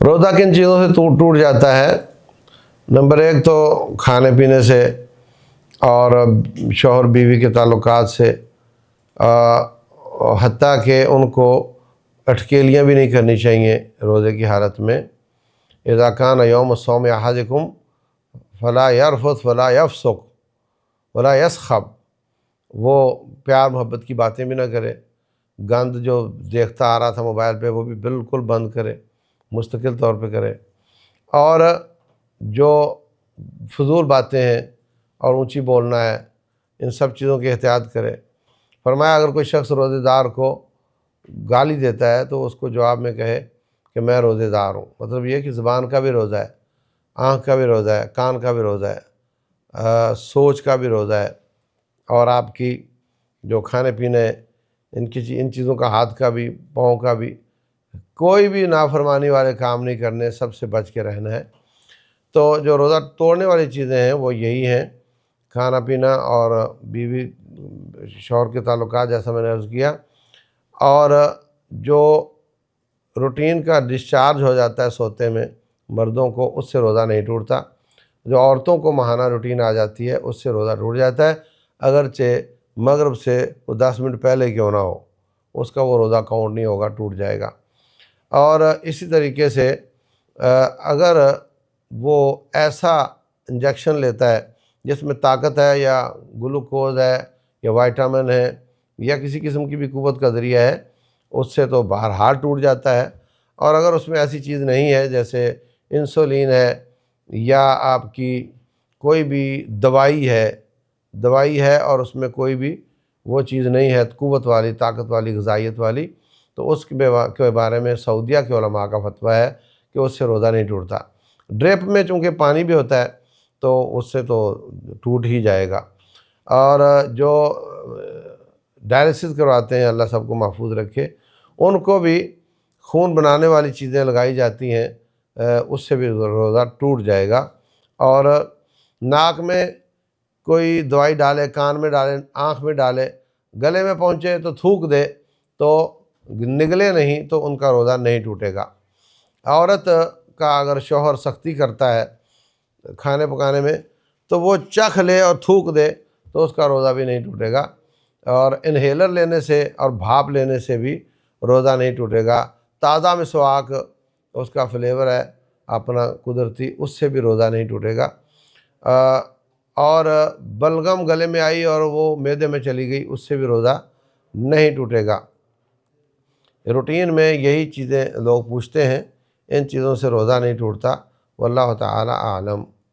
روزہ کن چیزوں سے ٹوٹ جاتا ہے؟ نمبر ایک تو کھانے پینے سے اور شوہر بیوی کے تعلقات سے، حتیٰ کہ ان کو اٹکیلیاں بھی نہیں کرنی چاہیے روزے کی حالت میں۔ اذا کان یوم صوم احدکم فلا یرفث ولا یفسق ولا یسخب، وہ پیار محبت کی باتیں بھی نہ کرے، گند جو دیکھتا آ رہا تھا موبائل پہ وہ بھی بالکل بند کرے، مستقل طور پہ کرے، اور جو فضول باتیں ہیں اور اونچی بولنا ہے ان سب چیزوں کی احتیاط کرے۔ فرمایا اگر کوئی شخص روزے دار کو گالی دیتا ہے تو اس کو جواب میں کہے کہ میں روزے دار ہوں، مطلب یہ کہ زبان کا بھی روزہ ہے، آنکھ کا بھی روزہ ہے، کان کا بھی روزہ ہے، سوچ کا بھی روزہ ہے، اور آپ کی جو کھانے پینے ان چیزوں کا، ہاتھ کا بھی، پاؤں کا بھی، کوئی بھی نافرمانی والے کام نہیں کرنے، سب سے بچ کے رہنا ہے۔ تو جو روزہ توڑنے والی چیزیں ہیں وہ یہی ہیں، کھانا پینا اور بیوی شوہر کے تعلقات، جیسا میں نے عرض کیا، اور جو روٹین کا ڈسچارج ہو جاتا ہے سوتے میں مردوں کو، اس سے روزہ نہیں ٹوٹتا۔ جو عورتوں کو ماہانہ روٹین آ جاتی ہے اس سے روزہ ٹوٹ جاتا ہے، اگرچہ مغرب سے وہ 10 منٹ پہلے کیوں نہ ہو، اس کا وہ روزہ کاؤنٹ نہیں ہوگا، ٹوٹ جائے گا۔ اور اسی طریقے سے اگر وہ ایسا انجیکشن لیتا ہے جس میں طاقت ہے، یا گلوکوز ہے، یا وائٹامن ہے، یا کسی قسم کی بھی قوت کا ذریعہ ہے، اس سے تو بہرحال ٹوٹ جاتا ہے۔ اور اگر اس میں ایسی چیز نہیں ہے جیسے انسولین ہے، یا آپ کی کوئی بھی دوائی ہے اور اس میں کوئی بھی وہ چیز نہیں ہے قوت والی، طاقت والی، غذائیت والی، تو اس کے بارے میں سعودیہ کے علماء کا فتویٰ ہے کہ اس سے روزہ نہیں ٹوٹتا۔ ڈرپ میں چونکہ پانی بھی ہوتا ہے تو اس سے تو ٹوٹ ہی جائے گا۔ اور جو ڈائلسس کرواتے ہیں، اللہ سب کو محفوظ رکھے، ان کو بھی خون بنانے والی چیزیں لگائی جاتی ہیں، اس سے بھی روزہ ٹوٹ جائے گا۔ اور ناک میں کوئی دوائی ڈالے، کان میں ڈالے، آنکھ میں ڈالے، گلے میں پہنچے تو تھوک دے تو نگلے نہیں تو ان کا روزہ نہیں ٹوٹے گا۔ عورت کا اگر شوہر سختی کرتا ہے کھانے پکانے میں تو وہ چکھ لے اور تھوک دے تو اس کا روزہ بھی نہیں ٹوٹے گا۔ اور انہیلر لینے سے اور بھاپ لینے سے بھی روزہ نہیں ٹوٹے گا۔ تازہ مسواک، اس کا فلیور ہے اپنا قدرتی، اس سے بھی روزہ نہیں ٹوٹے گا۔ اور بلغم گلے میں آئی اور وہ معدے میں چلی گئی، اس سے بھی روزہ نہیں ٹوٹے گا۔ روٹین میں یہی چیزیں لوگ پوچھتے ہیں، ان چیزوں سے روزہ نہیں ٹوٹتا۔ واللہ تعالی اعلم۔